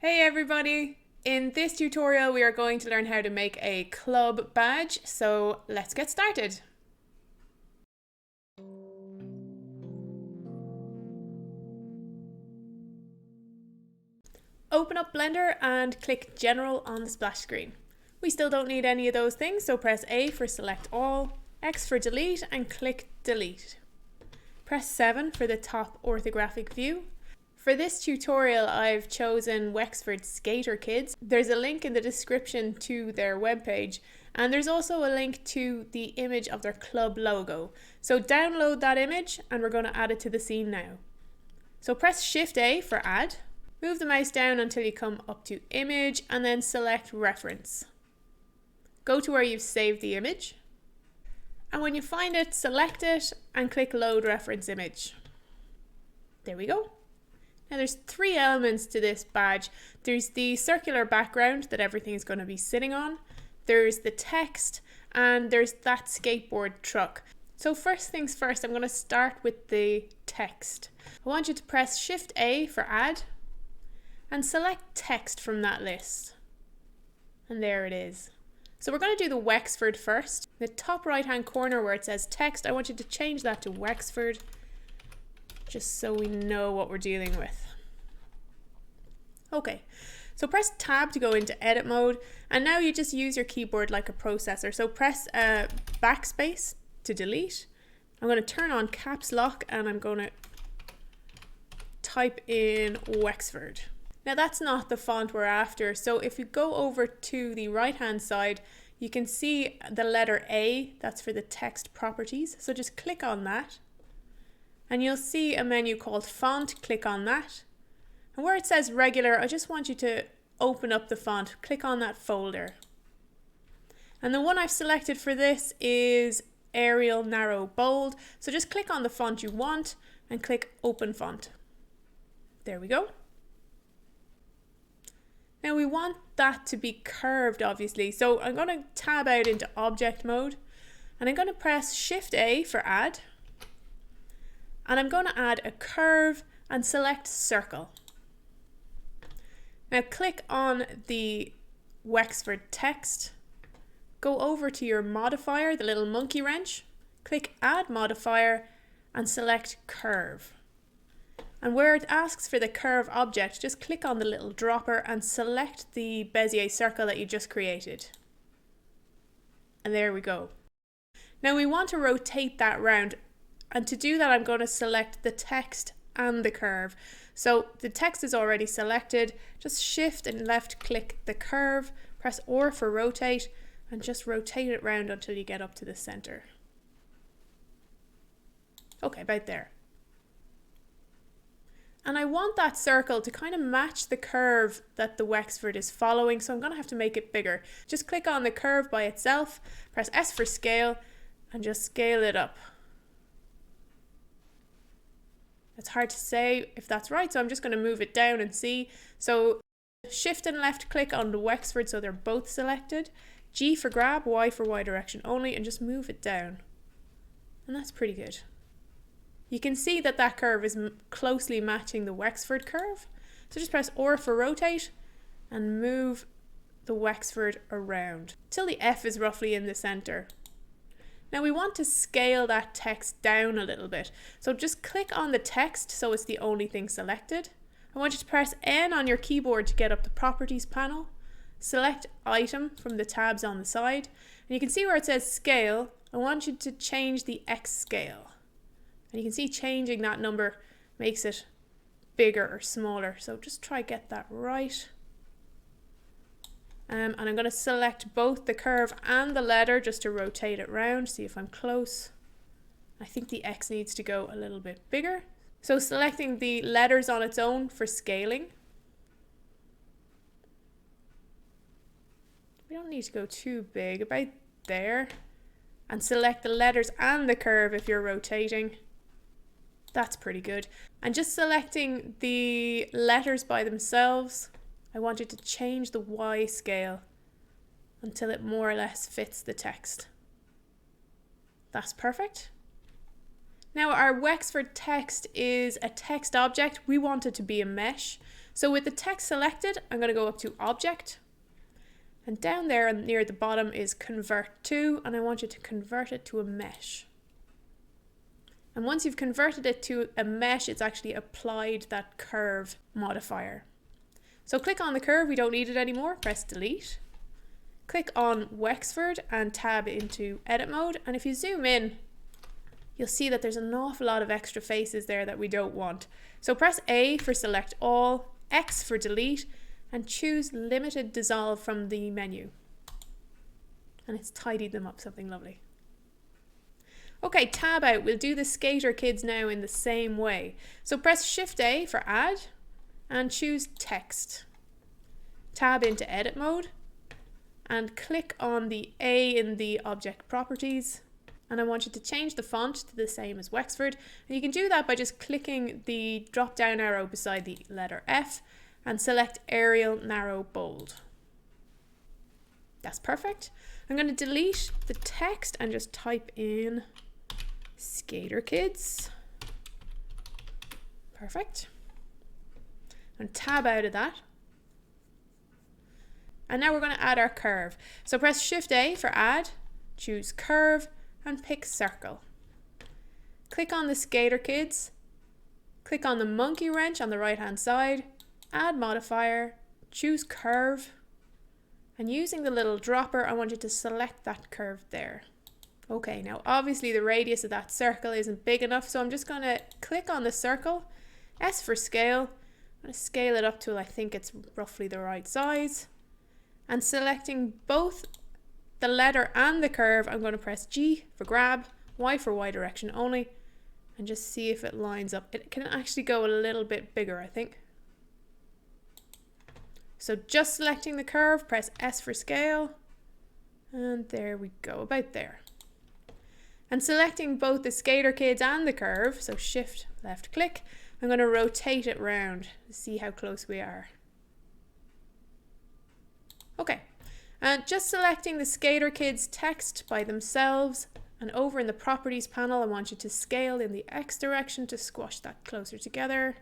Hey everybody! In this tutorial we are going to learn how to make a club badge, so let's get started. Open up Blender and click General on the splash screen. We still don't need any of those things, so press A for Select All, X for Delete and click Delete. Press 7 for the top orthographic view. For this tutorial, I've chosen Wexford Skater Kids. There's a link in the description to their webpage, and there's also a link to the image of their club logo. So download that image and we're going to add it to the scene now. So press Shift A for Add. Move the mouse down until you come up to Image and then select Reference. Go to where you've saved the image. And when you find it, select it and click Load Reference Image. There we go. Now there's three elements to this badge. There's the circular background that everything is going to be sitting on. There's the text and there's that skateboard truck. So first things first, I'm going to start with the text. I want you to press Shift A for Add and select text from that list. And there it is. So we're going to do the Wexford first. The top right hand corner where it says text, I want you to change that to Wexford, just so we know what we're dealing with. Okay, so press Tab to go into edit mode, and now you just use your keyboard like a processor. So press backspace to delete. I'm going to turn on caps lock and I'm going to type in Wexford. Now that's not the font we're after, so if you go over to the right hand side, you can see the letter A, that's for the text properties. So just click on that. And you'll see a menu called Font, click on that. And where it says Regular, I just want you to open up the font, click on that folder. And the one I've selected for this is Arial Narrow Bold. So just click on the font you want and click Open Font. There we go. Now we want that to be curved, obviously. So I'm going to tab out into Object Mode and I'm going to press Shift A for Add. And I'm going to add a curve and select Circle. Now click on the Wexford text, go over to your modifier, the little monkey wrench, click Add Modifier and select Curve. And where it asks for the curve object, just click on the little dropper and select the Bezier circle that you just created. And there we go. Now we want to rotate that round. And to do that, I'm going to select the text and the curve. So the text is already selected. Just shift and left click the curve, press R for rotate, and just rotate it round until you get up to the center. Okay, about there. And I want that circle to kind of match the curve that the Wexford is following, so I'm going to have to make it bigger. Just click on the curve by itself, press S for scale, and just scale it up. It's hard to say if that's right, so I'm just going to move it down and see. So shift and left click on the Wexford so they're both selected. G for grab, Y for Y direction only, and just move it down. And that's pretty good. You can see that that curve is closely matching the Wexford curve. So just press R for rotate and move the Wexford around till the F is roughly in the center. Now we want to scale that text down a little bit. So just click on the text so it's the only thing selected. I want you to press N on your keyboard to get up the Properties panel. Select Item from the tabs on the side. And you can see where it says Scale. I want you to change the X scale. And you can see changing that number makes it bigger or smaller. So just try get that right. And I'm going to select both the curve and the letter just to rotate it round, see if I'm close. I think the X needs to go a little bit bigger. So selecting the letters on its own for scaling. We don't need to go too big, about there. And select the letters and the curve if you're rotating. That's pretty good. And just selecting the letters by themselves, I want you to change the Y scale until it more or less fits the text. That's perfect. Now our Wexford text is a text object. We want it to be a mesh. So with the text selected, I'm going to go up to Object. And down there and near the bottom is Convert To, and I want you to convert it to a mesh. And once you've converted it to a mesh, it's actually applied that curve modifier. So click on the curve, we don't need it anymore, press Delete. Click on Wexford and tab into Edit Mode, and if you zoom in, you'll see that there's an awful lot of extra faces there that we don't want. So press A for Select All, X for Delete, and choose Limited Dissolve from the menu. And it's tidied them up something lovely. Okay, tab out. We'll do the Skater Kids now in the same way. So press Shift A for Add and choose Text. Tab into Edit Mode and click on the A in the Object Properties. And I want you to change the font to the same as Wexford. And you can do that by just clicking the drop down arrow beside the letter F and select Arial Narrow Bold. That's perfect. I'm going to delete the text and just type in Skater Kids. Perfect. And tab out of that. And now we're going to add our curve. So press Shift A for Add, choose Curve, and pick Circle. Click on the Skater Kids. Click on the monkey wrench on the right hand side. Add modifier, choose Curve. And using the little dropper, I want you to select that curve there. Okay, now obviously the radius of that circle isn't big enough, so I'm just going to click on the circle, S for scale. I'm going to scale it up till I think it's roughly the right size. And selecting both the letter and the curve, I'm going to press G for grab, Y for Y direction only, and just see if it lines up. It can actually go a little bit bigger, I think. So just selecting the curve, press S for scale, and there we go, about there. And selecting both the Skater Kids and the curve, so Shift left click, I'm going to rotate it round to see how close we are. Okay, and just selecting the Skater Kids text by themselves, and over in the Properties panel I want you to scale in the X direction to squash that closer together.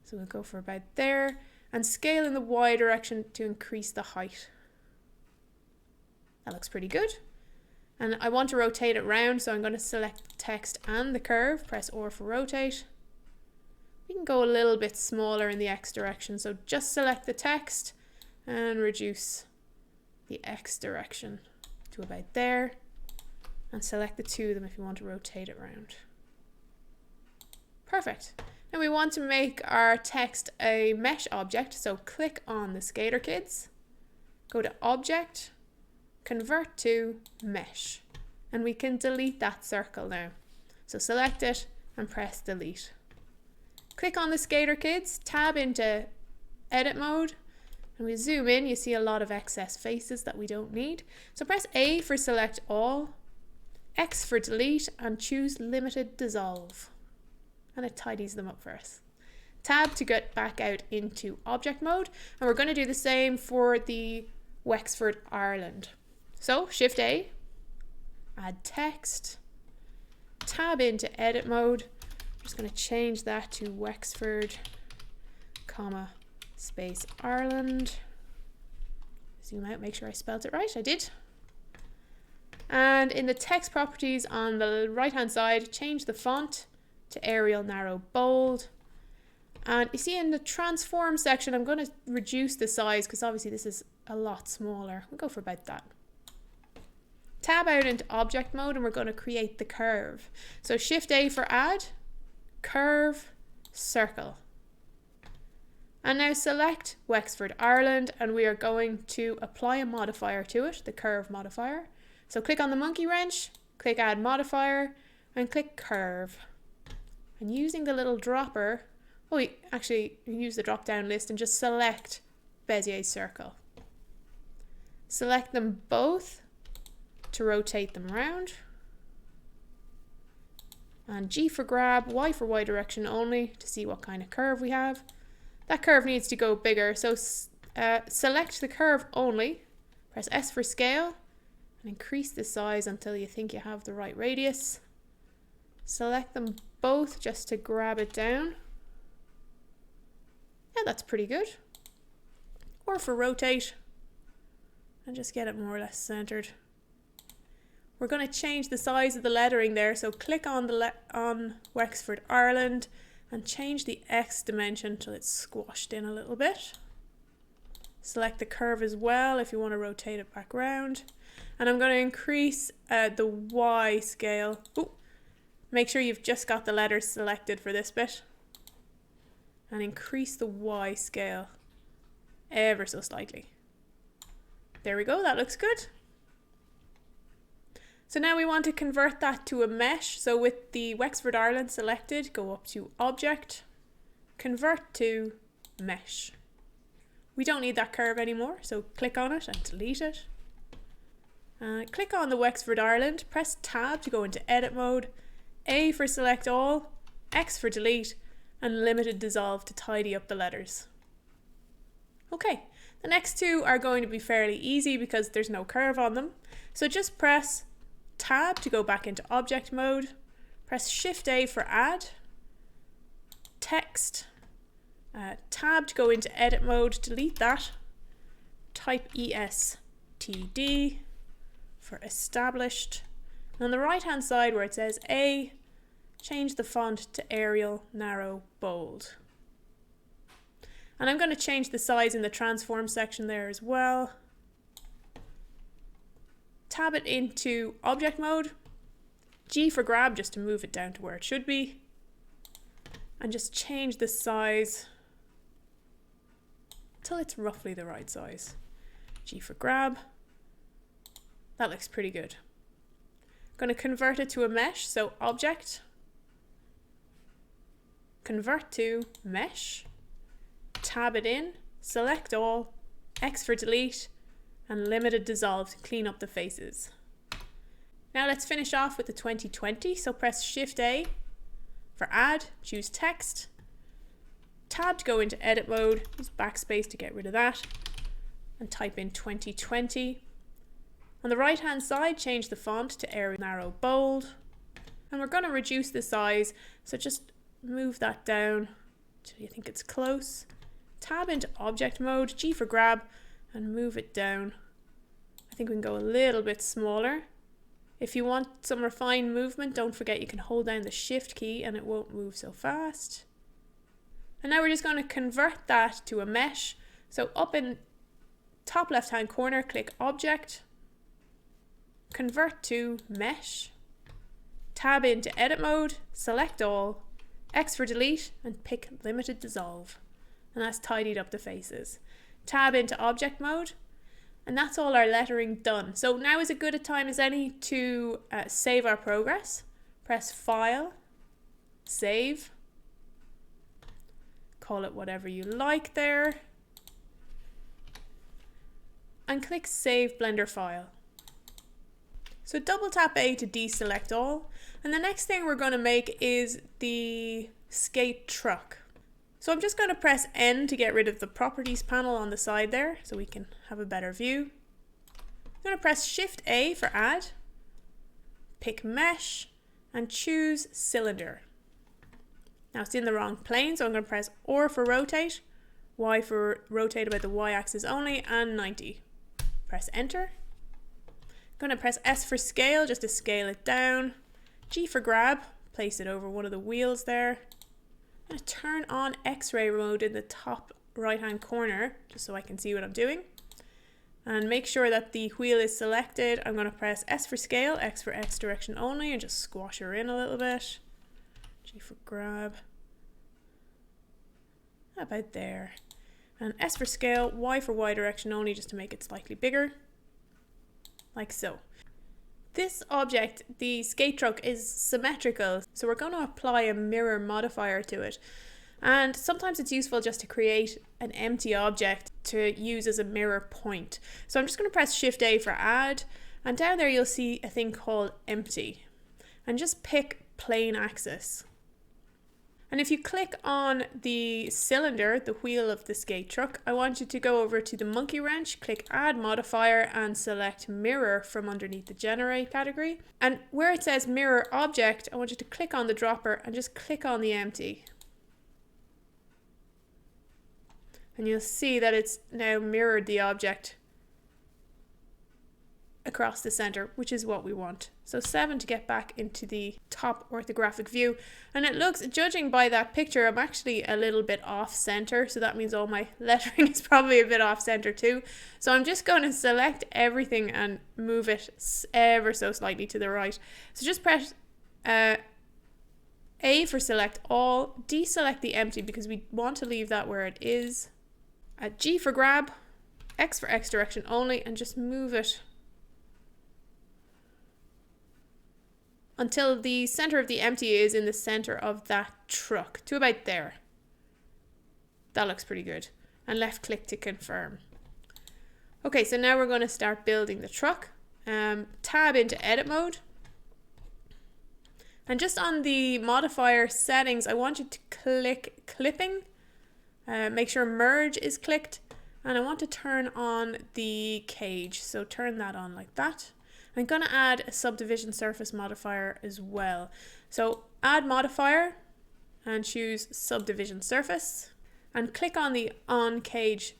So we'll go for about there, and scale in the Y direction to increase the height. That looks pretty good. And I want to rotate it round, so I'm going to select the text and the curve, press R for rotate. We can go a little bit smaller in the X direction, so just select the text and reduce the X direction to about there, and select the two of them if you want to rotate it around. Perfect. Now we want to make our text a mesh object, so click on the Skater Kids, go to Object, Convert to Mesh, and we can delete that circle now. So select it and press Delete. Click on the Skater Kids, tab into Edit Mode, and we zoom in, you see a lot of excess faces that we don't need. So press A for Select All, X for Delete, and choose Limited Dissolve. And it tidies them up for us. Tab to get back out into object mode, and we're going to do the same for the Wexford, Ireland. So Shift A, add text, tab into edit mode. I'm just going to change that to Wexford, comma, space Ireland. Zoom out, make sure I spelled it right. I did. And in the text properties on the right hand side, change the font to Arial Narrow Bold. And you see in the transform section, I'm going to reduce the size because obviously this is a lot smaller. We'll go for about that. Tab out into object mode and we're going to create the curve. So Shift A for add, curve, circle. And now select Wexford, Ireland, and we are going to apply a modifier to it, the curve modifier. So click on the monkey wrench, click add modifier, and click curve. And using the little dropper, actually use the drop down list and just select Bezier circle. Select them both to rotate them around. And G for grab, Y for Y direction only to see what kind of curve we have. That curve needs to go bigger, so select the curve only, press S for scale, and increase the size until you think you have the right radius. Select them both just to grab it down. Yeah, that's pretty good. Or for rotate and just get it more or less centered. We're going to change the size of the lettering there, so click on the on Wexford Ireland and change the X dimension till it's squashed in a little bit. Select the curve as well if you want to rotate it back round. And I'm going to increase the Y scale. Ooh. Make sure you've just got the letters selected for this bit. And increase the Y scale ever so slightly. There we go, that looks good. So now we want to convert that to a mesh. So with the Wexford Ireland selected, go up to Object, Convert to Mesh. We don't need that curve anymore, so click on it and delete it. Click on the Wexford Ireland, press Tab to go into Edit mode, A for Select All, X for Delete, and Limited Dissolve to tidy up the letters. Okay, the next two are going to be fairly easy because there's no curve on them. So just press Tab to go back into object mode, press Shift A for add, text, Tab to go into edit mode, delete that, type ESTD for established, and on the right hand side where it says A, change the font to Arial, narrow, bold. And I'm going to change the size in the transform section there as well. Tab it into object mode, G for grab just to move it down to where it should be, and just change the size till it's roughly the right size. G for grab. That looks pretty good. I'm going to convert it to a mesh, so object, convert to mesh, tab it in, select all, X for delete, and limited dissolve to clean up the faces. Now let's finish off with the 2020, so press Shift A for add, choose text, tab to go into edit mode, use backspace to get rid of that, and type in 2020. On the right hand side, change the font to Arial, narrow, bold, and we're going to reduce the size, so just move that down till you think it's close. Tab into object mode, G for grab, and move it down. I think we can go a little bit smaller. If you want some refined movement, don't forget you can hold down the Shift key and it won't move so fast. And now we're just going to convert that to a mesh. So up in top left hand corner, click Object, Convert to Mesh, tab into Edit mode, select all, X for delete, and pick Limited Dissolve. And that's tidied up the faces. Tab into object mode, and that's all our lettering done. So now is as good a time as any to save our progress. Press File, Save, call it whatever you like there, and click Save Blender File. So double tap A to deselect all, and the next thing we're going to make is the skate truck. So I'm just going to press N to get rid of the properties panel on the side there so we can have a better view. I'm going to press Shift A for add, pick mesh, and choose cylinder. Now it's in the wrong plane, so I'm going to press R for rotate, Y for rotate about the Y axis only, and 90. Press enter. I'm going to press S for scale just to scale it down, G for grab, place it over one of the wheels there. I'm going to turn on X-ray mode in the top right hand corner just so I can see what I'm doing, and make sure that the wheel is selected. I'm going to press S for scale, X for X direction only, and just squash her in a little bit. G for grab, about there, and S for scale, Y for Y direction only just to make it slightly bigger, like so. This object, the skate truck, is symmetrical, so we're going to apply a mirror modifier to it. And sometimes it's useful just to create an empty object to use as a mirror point. So I'm just going to press Shift A for add, and down there you'll see a thing called empty. And just pick plane axis. And if you click on the cylinder, the wheel of the skate truck, I want you to go over to the monkey wrench, click add modifier, and select mirror from underneath the generate category. And where it says mirror object, I want you to click on the dropper and just click on the empty. And you'll see that it's now mirrored the object across the center, which is what we want. So 7 to get back into the top orthographic view. And it looks, judging by that picture, I'm actually a little bit off center. So that means all my lettering is probably a bit off center too. So I'm just going to select everything and move it ever so slightly to the right. So just press A for select all, deselect the empty because we want to leave that where it is. G for grab, X for X direction only, and just move it until the center of the empty is in the center of that truck, to about there. That looks pretty good. And left click to confirm. Okay, so now we're going to start building the truck. Tab into edit mode. And just on the modifier settings, I want you to click clipping. Make sure merge is clicked. And I want to turn on the cage. So turn that on like that. I'm going to add a subdivision surface modifier as well. So add modifier and choose subdivision surface. And click on the on cage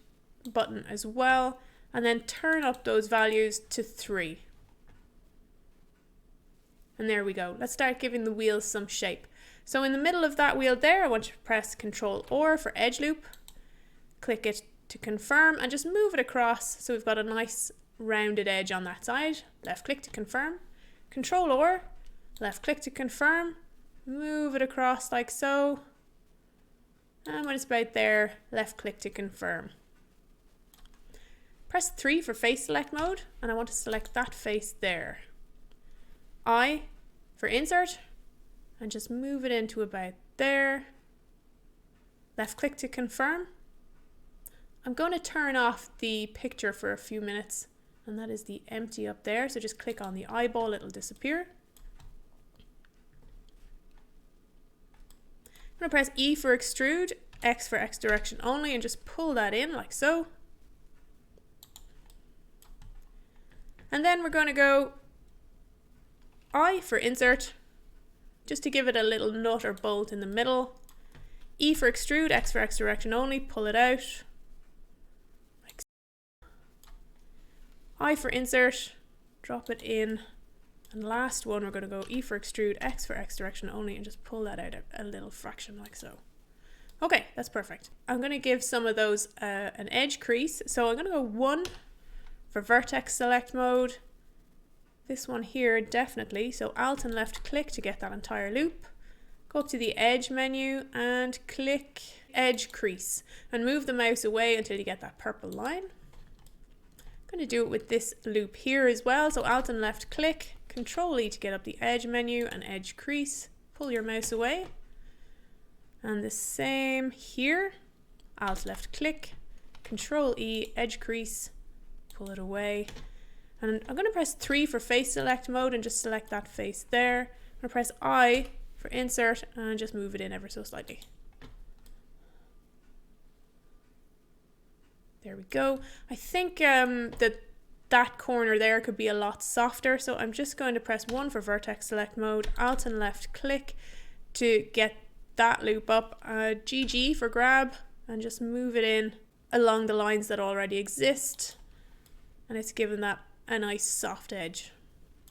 button as well. And then turn up those values to 3. And there we go. Let's start giving the wheels some shape. So in the middle of that wheel there, I want you to press Ctrl-R for edge loop. Click it to confirm and just move it across so we've got a nice rounded edge on that side. Left click to confirm. Ctrl-R, left click to confirm. Move it across like so. And when it's about there, left click to confirm. Press 3 for face select mode, and I want to select that face there. I for insert, and just move it into about there. Left click to confirm. I'm going to turn off the picture for a few minutes, and that is the empty up there. So just click on the eyeball, it'll disappear. I'm going to press E for extrude, X for X direction only, and just pull that in like so. And then we're going to go I for insert, just to give it a little nut or bolt in the middle. E for extrude, X for X direction only, pull it out. Like so. I for insert, drop it in. And last one, we're going to go E for extrude, X for X direction only, and just pull that out a little fraction like so. Okay, that's perfect. I'm going to give some of those an edge crease. So I'm going to go 1 for vertex select mode. This one here, definitely. So Alt and left click to get that entire loop. Go up to the edge menu and click edge crease and move the mouse away until you get that purple line. I'm going to do it with this loop here as well. So Alt and left click, Control E to get up the edge menu and edge crease. Pull your mouse away. And the same here. Alt left click, Control E, edge crease, pull it away. And I'm going to press 3 for face select mode and just select that face there. I'm going to press I for insert and just move it in ever so slightly. There we go. I think that corner there could be a lot softer, so I'm just going to press 1 for vertex select mode, Alt and left click to get that loop up, GG for grab, and just move it in along the lines that already exist. And it's given that a nice soft edge.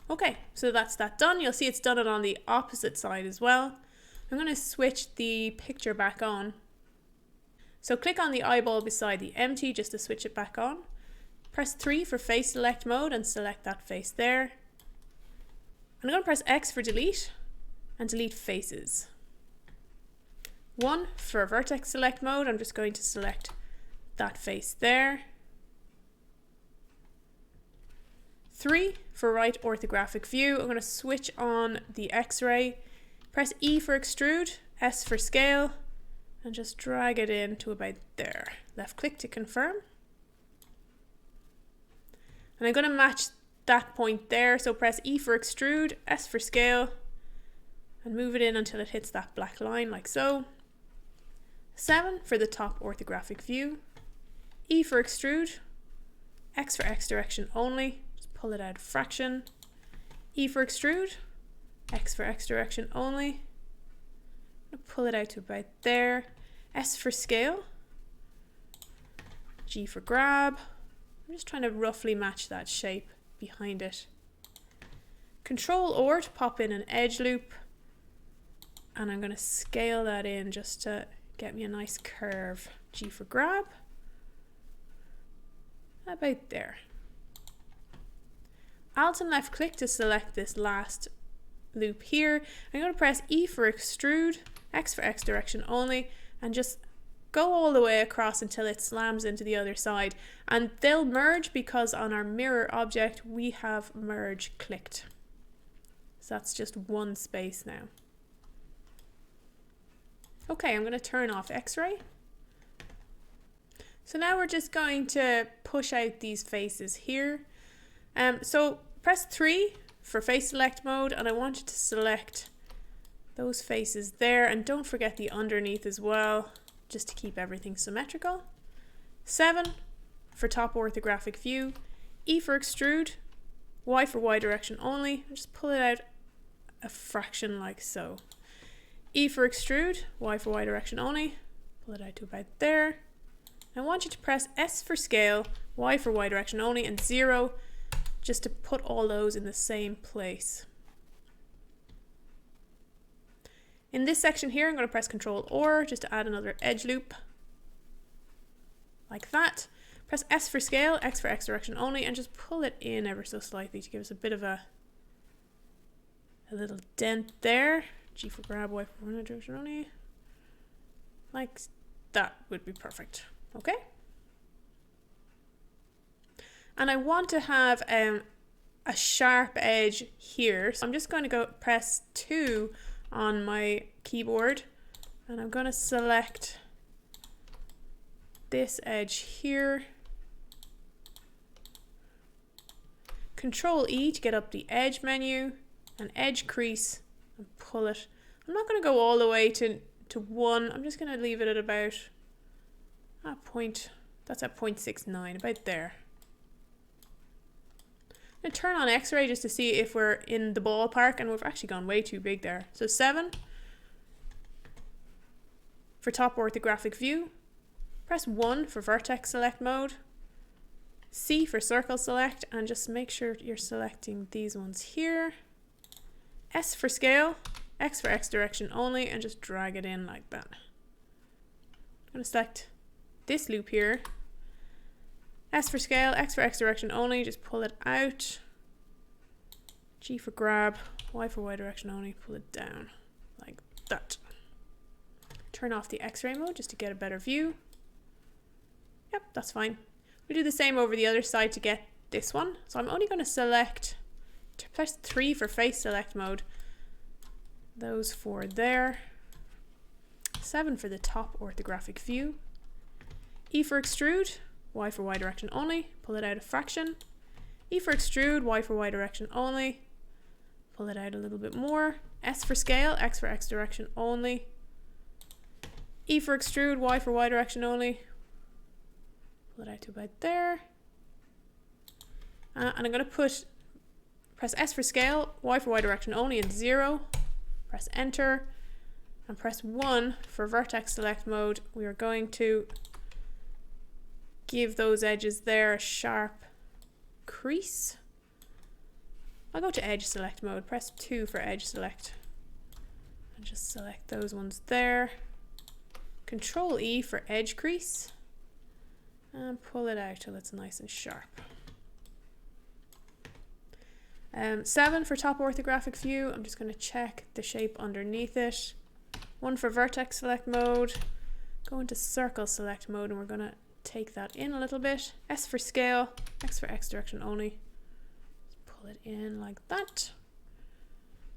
Okay, so that's that done. You'll see it's done it on the opposite side as well. I'm going to switch the picture back on. So click on the eyeball beside the empty just to switch it back on. Press 3 for face select mode and select that face there. I'm going to press X for delete and delete faces. 1 for vertex select mode, I'm just going to select that face there. 3 for right orthographic view, I'm going to switch on the X-ray, press E for extrude, S for scale, and just drag it in to about there. Left click to confirm. And I'm going to match that point there, so press E for extrude, S for scale, and move it in until it hits that black line like so. 7 for the top orthographic view, E for extrude, X for X direction only, just pull it out a fraction, E for extrude, X for X direction only, pull it out to about there, S for scale, G for grab. I'm just trying to roughly match that shape behind it. Control or to pop in an edge loop. And I'm going to scale that in just to get me a nice curve. G for grab. About there. Alt and left click to select this last loop here. I'm going to press E for extrude, X for X direction only, and just go all the way across until it slams into the other side. And they'll merge because on our mirror object we have merge clicked. So that's just one space now. Okay, I'm going to turn off X-ray. So now we're just going to push out these faces here. So press 3 for face select mode, and I want you to select those faces there, and don't forget the underneath as well, just to keep everything symmetrical. 7 for top orthographic view, E for extrude, Y for Y direction only, and just pull it out a fraction like so. E for extrude, Y for Y direction only, pull it out to about there. I want you to press S for scale, Y for Y direction only, and 0 just to put all those in the same place. In this section here, I'm going to press Control or just to add another edge loop. Like that. Press S for scale, X for X direction only, and just pull it in ever so slightly to give us a bit of a little dent there. G for grab, Y for Y direction only. Like that would be perfect. Okay? And I want to have a sharp edge here. So I'm just going to go press 2 on my keyboard, and I'm going to select this edge here. Control E to get up the edge menu, and edge crease, and pull it. I'm not going to go all the way to 1. I'm just going to leave it at about that's at 0.69, about there. I'm going to turn on X-ray just to see if we're in the ballpark, and we've actually gone way too big there. So 7 for top orthographic view. Press 1 for vertex select mode. C for circle select, and just make sure you're selecting these ones here. S for scale, X for X direction only, and just drag it in like that. I'm going to select this loop here. S for scale, X for X direction only, just pull it out. G for grab, Y for Y direction only, pull it down like that. Turn off the X-ray mode just to get a better view. Yep, that's fine. We'll do the same over the other side to get this one. So I'm only going to select, press 3 for face select mode. Those 4 there. 7 for the top orthographic view. E for extrude, Y for Y direction only, pull it out a fraction. E for extrude, Y for Y direction only, pull it out a little bit more. S for scale, X for X direction only. E for extrude, Y for Y direction only, pull it out to about there. And I'm going to press S for scale, Y for Y direction only, and 0. Press enter, and press 1 for vertex select mode. We are going to give those edges there a sharp crease. I'll go to edge select mode, press 2 for edge select, and just select those ones there. Control E for edge crease, and pull it out till it's nice and sharp. 7 for top orthographic view, I'm just going to check the shape underneath it. 1 for vertex select mode, go into circle select mode, and we're going to take that in a little bit. S for scale, X for X direction only. Just pull it in like that.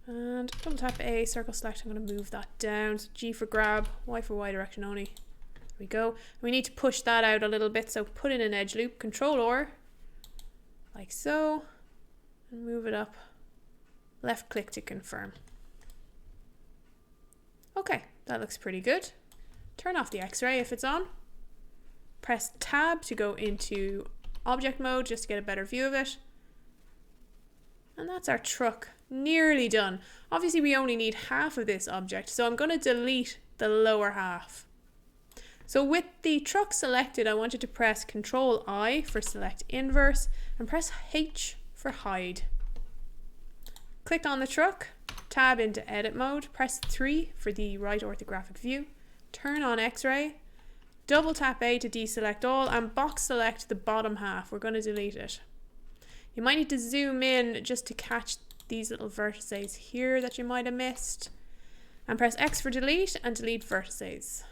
And double tap A, circle select, I'm going to move that down. So G for grab, Y for Y direction only. There we go. We need to push that out a little bit, so put in an edge loop, Control or, like so, and move it up. Left click to confirm. Okay, that looks pretty good. Turn off the X-ray if it's on. Press tab to go into object mode just to get a better view of it. And that's our truck nearly done. Obviously we only need half of this object, so I'm going to delete the lower half. So with the truck selected, I want you to press Ctrl I for select inverse and press H for hide. Click on the truck, tab into edit mode, press 3 for the right orthographic view, turn on X-ray, double tap A to deselect all and box select the bottom half. We're going to delete it. You might need to zoom in just to catch these little vertices here that you might have missed. And press X for delete and delete vertices.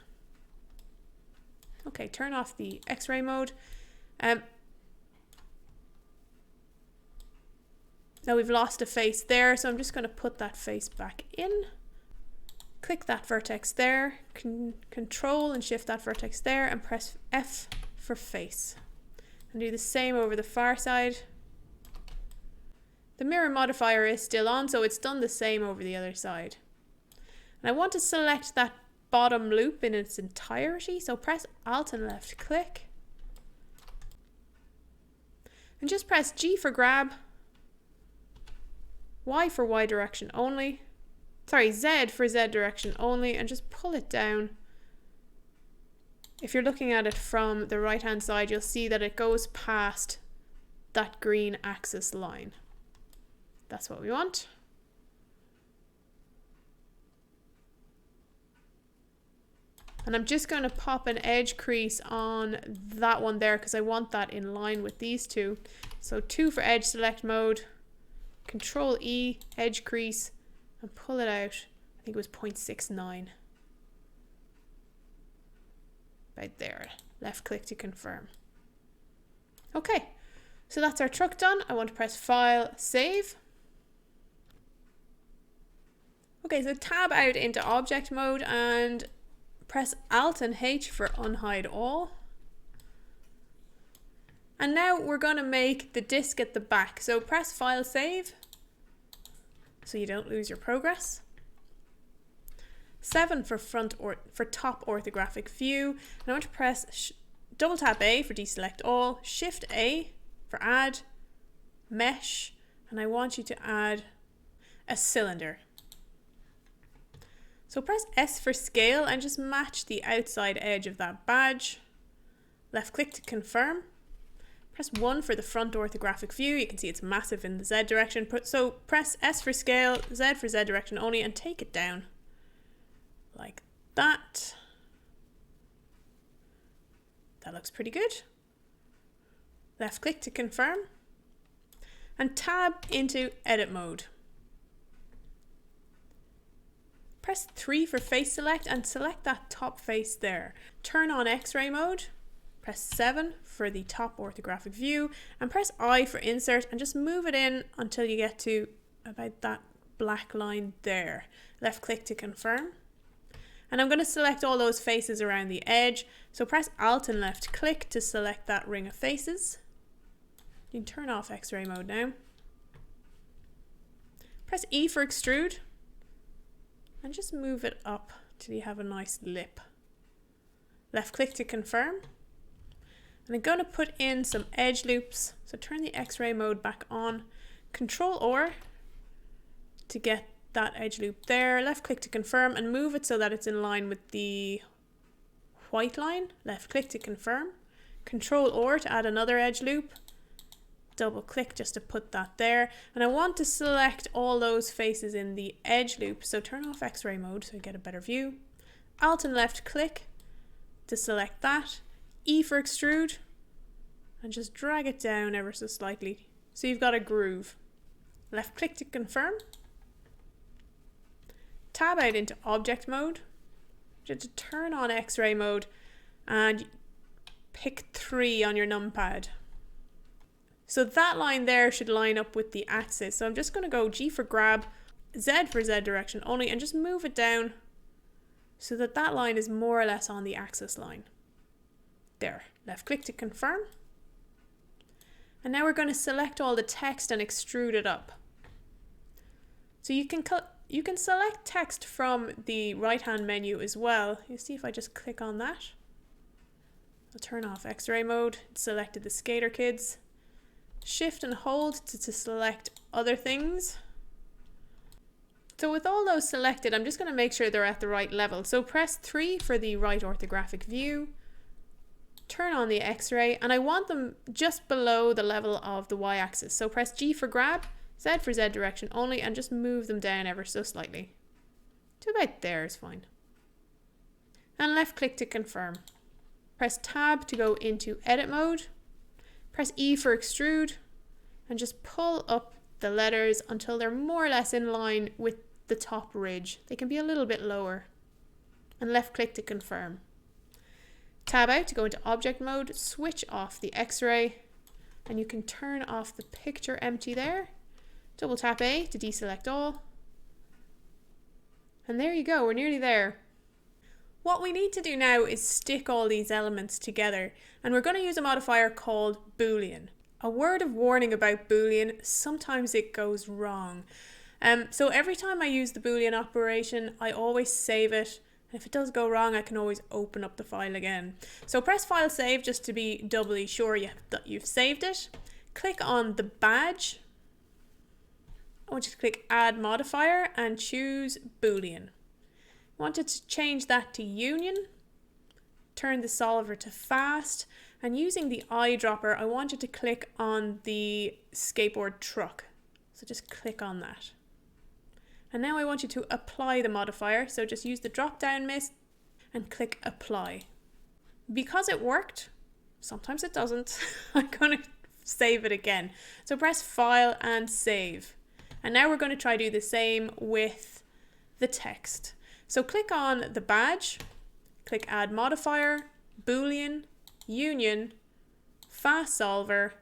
Okay, turn off the X-ray mode. Now we've lost a face there, so I'm just going to put that face back in. Click that vertex there, Control and shift that vertex there, and press F for face. And do the same over the far side. The mirror modifier is still on, so it's done the same over the other side. And I want to select that bottom loop in its entirety, so press Alt and left click. And just press G for grab, Y for Y direction only, Z for Z direction only, and just pull it down. If you're looking at it from the right hand side, you'll see that it goes past that green axis line. That's what we want. And I'm just going to pop an edge crease on that one there because I want that in line with these two. So 2 for edge select mode, Control E, edge crease, and pull it out. I think it was 0.69. Right there. Left click to confirm. Okay, so that's our truck done. I want to press File, Save. Okay, so tab out into object mode and press Alt and H for unhide all. And now we're going to make the disc at the back. So press File, Save, so you don't lose your progress. 7 for top orthographic view. And I want to press double tap A for deselect all, Shift A for add, mesh, and I want you to add a cylinder. So press S for scale and just match the outside edge of that badge. Left click to confirm. Press 1 for the front orthographic view. You can see it's massive in the Z direction. So press S for scale, Z for Z direction only, and take it down like that. That looks pretty good. Left click to confirm. And tab into edit mode. Press 3 for face select and select that top face there. Turn on X-ray mode. Press 7 for the top orthographic view and press I for insert and just move it in until you get to about that black line there. Left click to confirm. And I'm going to select all those faces around the edge. So press Alt and left click to select that ring of faces. You can turn off X-ray mode now. Press E for extrude. And just move it up till you have a nice lip. Left click to confirm. And I'm going to put in some edge loops. So turn the X-ray mode back on. Control or to get that edge loop there. Left click to confirm and move it so that it's in line with the white line. Left click to confirm. Control or to add another edge loop. Double click just to put that there, and I want to select all those faces in the edge loop, so turn off X-ray mode so you get a better view. Alt and left click to select that, E for extrude, and just drag it down ever so slightly so you've got a groove. Left click to confirm. Tab out into object mode, just to turn on X-ray mode and pick 3 on your numpad. So that line there should line up with the axis. So I'm just going to go G for grab, Z for Z direction only, and just move it down so that that line is more or less on the axis line. There. Left click to confirm. And now we're going to select all the text and extrude it up. So you can select text from the right hand menu as well. You see if I just click on that. I'll turn off X-ray mode. It's selected the Skater Kids. Shift and hold to select other things. So with all those selected, I'm just going to make sure they're at the right level. So press 3 for the right orthographic view, turn on the X-ray, and I want them just below the level of the Y-axis. So press G for grab, Z for Z direction only, and just move them down ever so slightly. To about there is fine. And left click to confirm. Press Tab to go into edit mode. Press E for extrude, and just pull up the letters until they're more or less in line with the top ridge. They can be a little bit lower. And left click to confirm. Tab out to go into object mode, switch off the X-ray, and you can turn off the picture empty there. Double tap A to deselect all. And there you go, we're nearly there. What we need to do now is stick all these elements together, and we're going to use a modifier called Boolean. A word of warning about Boolean, sometimes it goes wrong. So every time I use the Boolean operation, I always save it. And if it does go wrong, I can always open up the file again. So press File Save just to be doubly sure that you've saved it. Click on the badge. I want you to click Add Modifier and choose Boolean. I want it to change that to Union. Turn the solver to Fast. And using the eyedropper, I want you to click on the skateboard truck. So just click on that. And now I want you to apply the modifier. So just use the drop down list and click Apply. Because it worked, sometimes it doesn't, I'm going to save it again. So press File and Save. And now we're going to try to do the same with the text. So click on the badge, click Add Modifier, Boolean, Union, Fast Solver,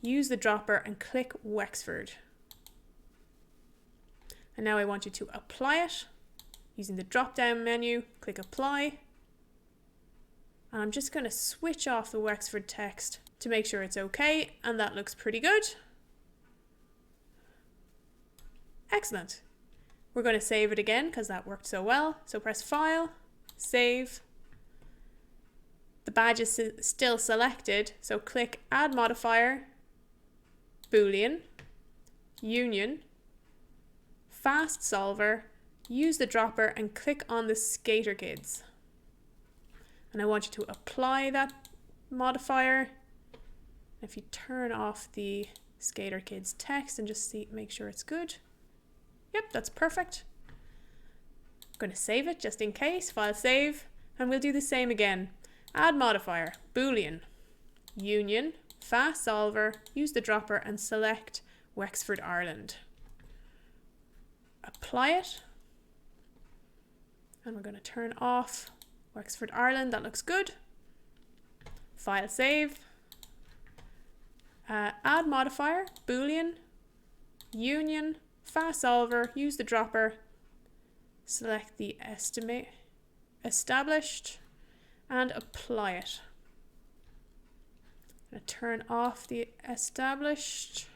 use the dropper and click Wexford. And now I want you to apply it. Using the drop down menu, click Apply. And I'm just going to switch off the Wexford text to make sure it's okay, and that looks pretty good. Excellent. We're going to save it again because that worked so well. So press File, Save. The badge is still selected, so click Add Modifier, Boolean, Union, Fast Solver, use the dropper and click on the Skater Kids. And I want you to apply that modifier. If you turn off the Skater Kids text and just make sure it's good. Yep, that's perfect. I'm going to save it just in case, File Save, and we'll do the same again. Add Modifier, Boolean, Union, Fast Solver, use the dropper and select Wexford, Ireland. Apply it, and we're going to turn off Wexford, Ireland. That looks good. File Save. Add Modifier, Boolean, Union, Fast Solver, use the dropper, select the established, and apply it. I'm going to turn off the established.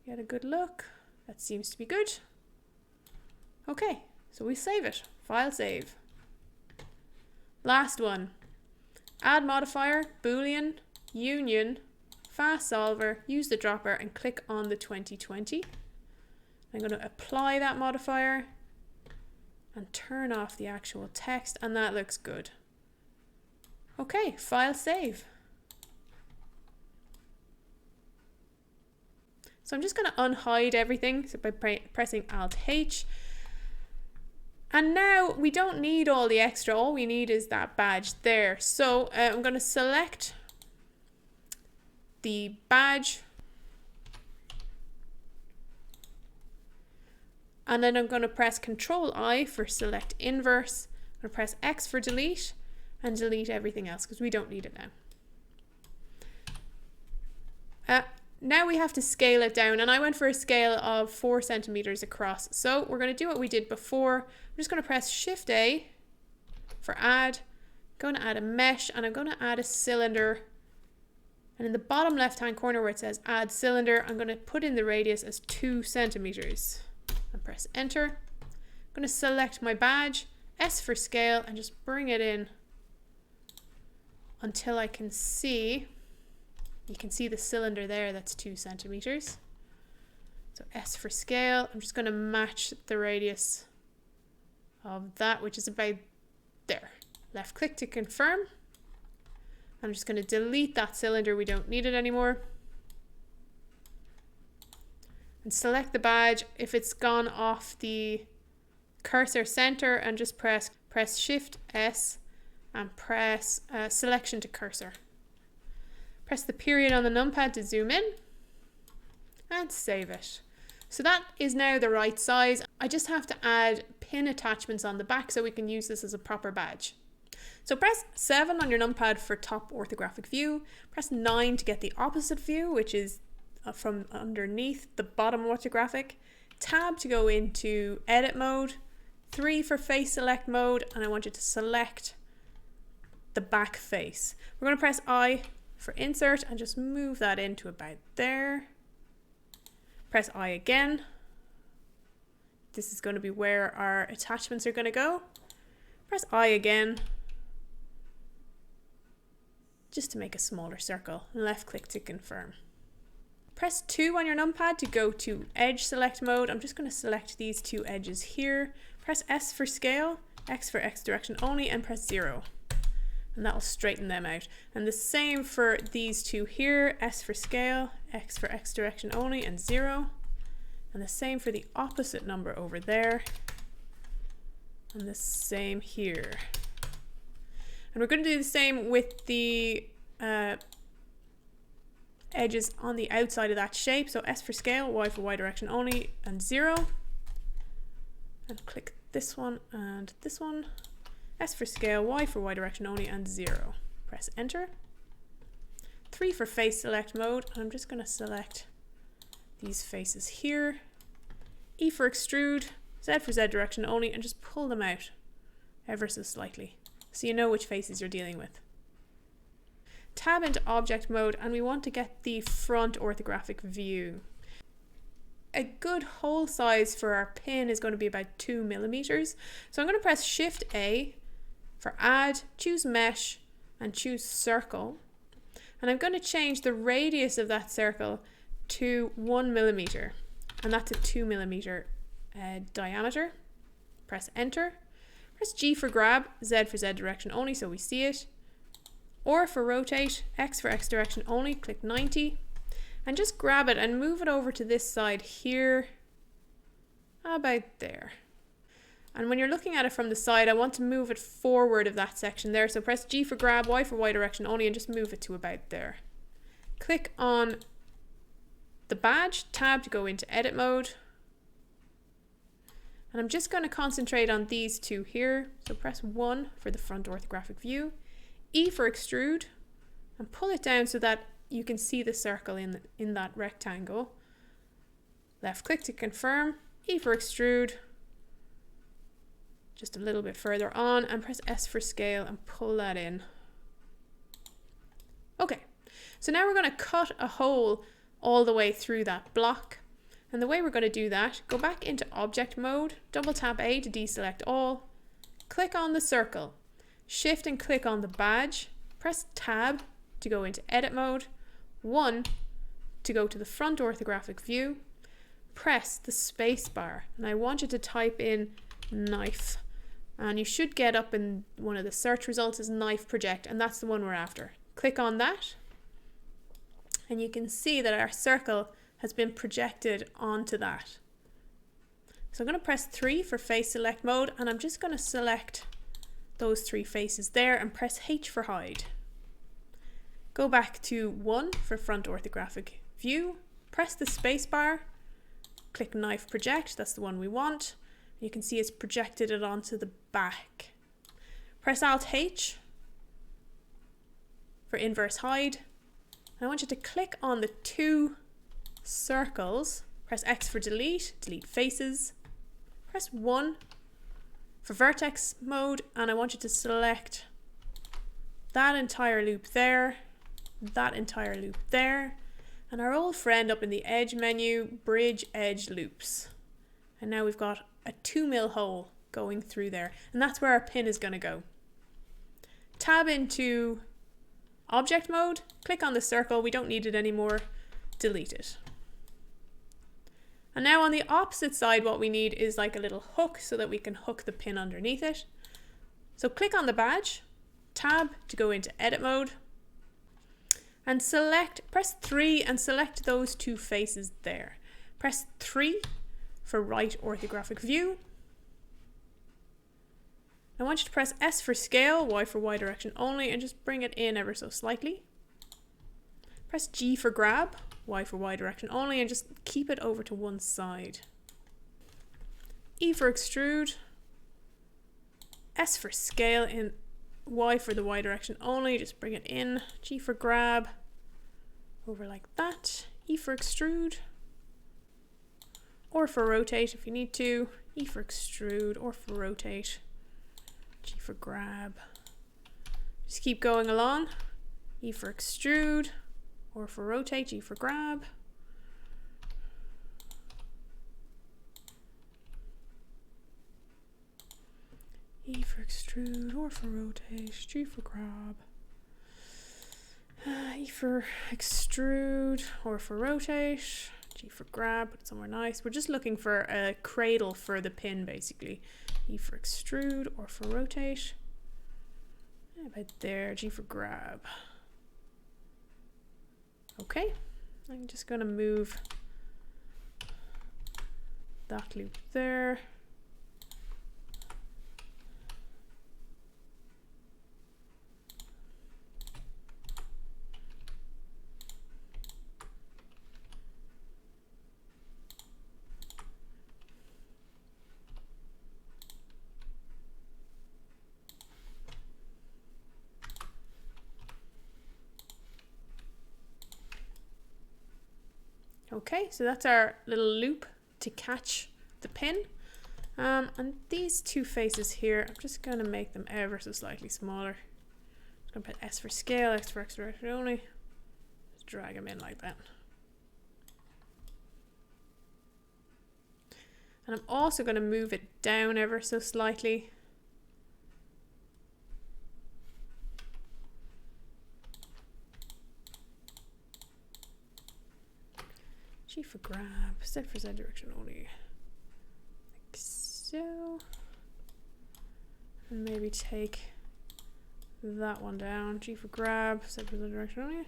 Get a good look. That seems to be good. Okay, so we save it. File Save. Last one. Add Modifier, Boolean, Union, Fast Solver, use the dropper and click on the 2020. I'm going to apply that modifier and turn off the actual text, and that looks good. Okay, File Save. So I'm just going to unhide everything by pressing Alt H. And now we don't need all the extra, all we need is that badge there. So I'm going to select the badge, and then I'm going to press Control I for select inverse. I'm going to press X for delete and delete everything else because we don't need it now. Now we have to scale it down, and I went for a scale of 4 centimeters across. So we're going to do what we did before. I'm just going to press Shift A for add. I'm going to add a mesh, and I'm going to add a cylinder. And in the bottom left hand corner where it says add cylinder, I'm going to put in the radius as 2 centimeters and press enter. I'm going to select my badge, S for scale, and just bring it in until I can see. You can see the cylinder there, that's 2 centimeters. So So S for scale, I'm just going to match the radius of that, which is about there. Left click to confirm. I'm just going to delete that cylinder, we don't need it anymore. And select the badge if it's gone off the cursor center, and just press Shift S and press selection to cursor. Press the period on the numpad to zoom in and save it. So that is now the right size. I just have to add pin attachments on the back so we can use this as a proper badge. So press 7 on your numpad for top orthographic view. Press 9 to get the opposite view, which is from underneath the bottom orthographic. Tab to go into edit mode. 3 for face select mode, and I want you to select the back face. We're going to press I for insert and just move that into about there. Press I again. This is going to be where our attachments are going to go. Press I again, just to make a smaller circle, and left click to confirm. Press 2 on your numpad to go to edge select mode. I'm just going to select these two edges here. Press S for scale, X for X direction only, and press 0. And that will straighten them out. And the same for these two here, S for scale, X for X direction only, and 0. And the same for the opposite number over there. And the same here. And we're going to do the same with the edges on the outside of that shape. So S for scale, Y for Y direction only, and 0. And click this one and this one. S for scale, Y for Y direction only, and 0. Press enter. 3 for face select mode. I'm just going to select these faces here. E for extrude, Z for Z direction only, and just pull them out ever so slightly so you know which faces you're dealing with. Tab into object mode, and we want to get the front orthographic view. A good hole size for our pin is going to be about 2 millimeters. So I'm going to press Shift A for add, choose mesh, and choose circle. And I'm going to change the radius of that circle to 1 millimeter, and that's a 2 millimeter diameter. Press enter. Press G for grab, Z for Z direction only so we see it. Or for rotate, X for X direction only, click 90. And just grab it and move it over to this side here, about there. And when you're looking at it from the side, I want to move it forward of that section there. So press G for grab, Y for Y direction only, and just move it to about there. Click on the badge, tab to go into edit mode. And I'm just going to concentrate on these two here. So press 1 for the front orthographic view, E for extrude, and pull it down so that you can see the circle in that rectangle. Left click to confirm, E for extrude, just a little bit further on, and press S for scale and pull that in. Okay, so now we're going to cut a hole all the way through that block. And the way we're going to do that, go back into object mode, double tap A to deselect all, click on the circle, shift and click on the badge, press tab to go into edit mode, 1 to go to the front orthographic view, press the space bar, and I want you to type in knife, and you should get up in one of the search results as knife project, and that's the one we're after. Click on that, and you can see that our circle has been projected onto that. So I'm going to press 3 for face select mode, and I'm just going to select those 3 faces there and press H for hide. Go back to 1 for front orthographic view, press the space bar, click knife project, that's the one we want. You can see it's projected it onto the back. Press Alt H for inverse hide. And I want you to click on the 2 circles, press X for delete, delete faces, press 1 for vertex mode, and I want you to select that entire loop there, that entire loop there, and our old friend up in the edge menu, bridge edge loops. And now we've got a 2 mil hole going through there, and that's where our pin is going to go. Tab into object mode, click on the circle, we don't need it anymore, delete it. And now on the opposite side, what we need is like a little hook so that we can hook the pin underneath it. So click on the badge, tab to go into edit mode, and press 3 and select those two faces there. Press 3 for right orthographic view. I want you to press S for scale, Y for Y direction only, and just bring it in ever so slightly. Press G for grab, Y for Y direction only, and just keep it over to one side. E for extrude, S for scale, in Y for the Y direction only, just bring it in. G for grab, over like that. E for extrude, or for rotate if you need to. E for extrude, or for rotate. G for grab. Just keep going along. E for extrude, or for rotate. G for grab. E for extrude, or for rotate. G for grab. E for extrude, or for rotate. G for grab, put it somewhere nice. We're just looking for a cradle for the pin basically. E for extrude, or for rotate. About there. G for grab. Okay, I'm just going to move that loop there. Okay, so that's our little loop to catch the pin. And these two faces here, I'm just going to make them ever so slightly smaller. I'm going to put S for scale, X for X direction only. Just drag them in like that. And I'm also going to move it down ever so slightly. G for grab, Z for Z direction only, like so. And maybe take that one down. G for grab, Z for Z direction only.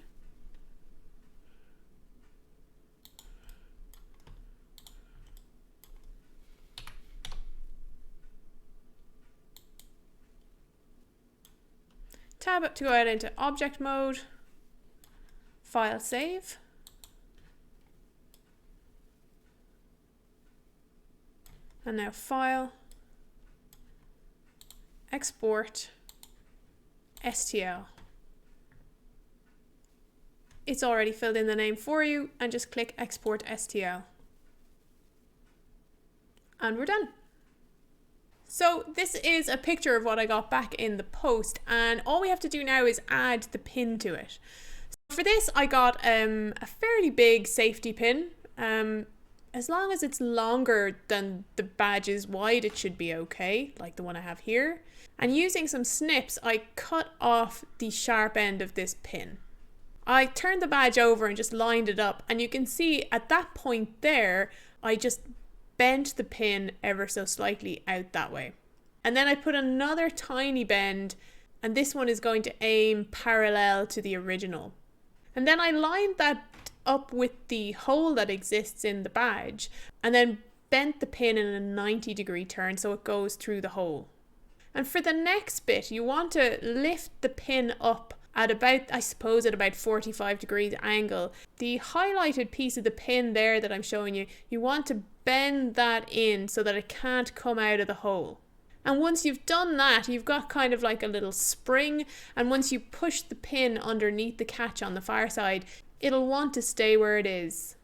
Tab up to go out into object mode, file save. And now file, export, STL. It's already filled in the name for you, and just click export STL. And we're done. So this is a picture of what I got back in the post, and all we have to do now is add the pin to it. So for this I got a fairly big safety pin. As long as it's longer than the badge is wide, it should be okay, like the one I have here. And using some snips, I cut off the sharp end of this pin. I turned the badge over and just lined it up, and you can see at that point there, I just bent the pin ever so slightly out that way. And then I put another tiny bend, and this one is going to aim parallel to the original. And then I lined that up with the hole that exists in the badge, and then bent the pin in a 90-degree turn so it goes through the hole. And for the next bit, you want to lift the pin up at about, I suppose, at about 45 degrees angle. The highlighted piece of the pin there that I'm showing you, you want to bend that in so that it can't come out of the hole. And once you've done that, you've got kind of like a little spring, and once you push the pin underneath the catch on the far side, it'll want to stay where it is.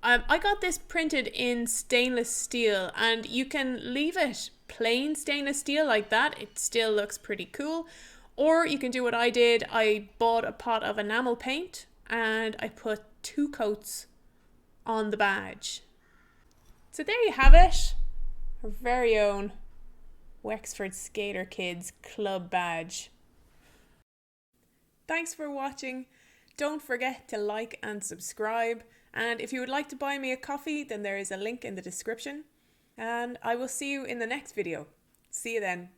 I got this printed in stainless steel, and you can leave it plain stainless steel like that. It still looks pretty cool. Or you can do what I did. I bought a pot of enamel paint and I put 2 coats on the badge. So there you have it. Our very own Wexford Skater Kids Club badge. Thanks for watching. Don't forget to like and subscribe, And if you would like to buy me a coffee, then there is a link in the description. And I will see you in the next video. See you then.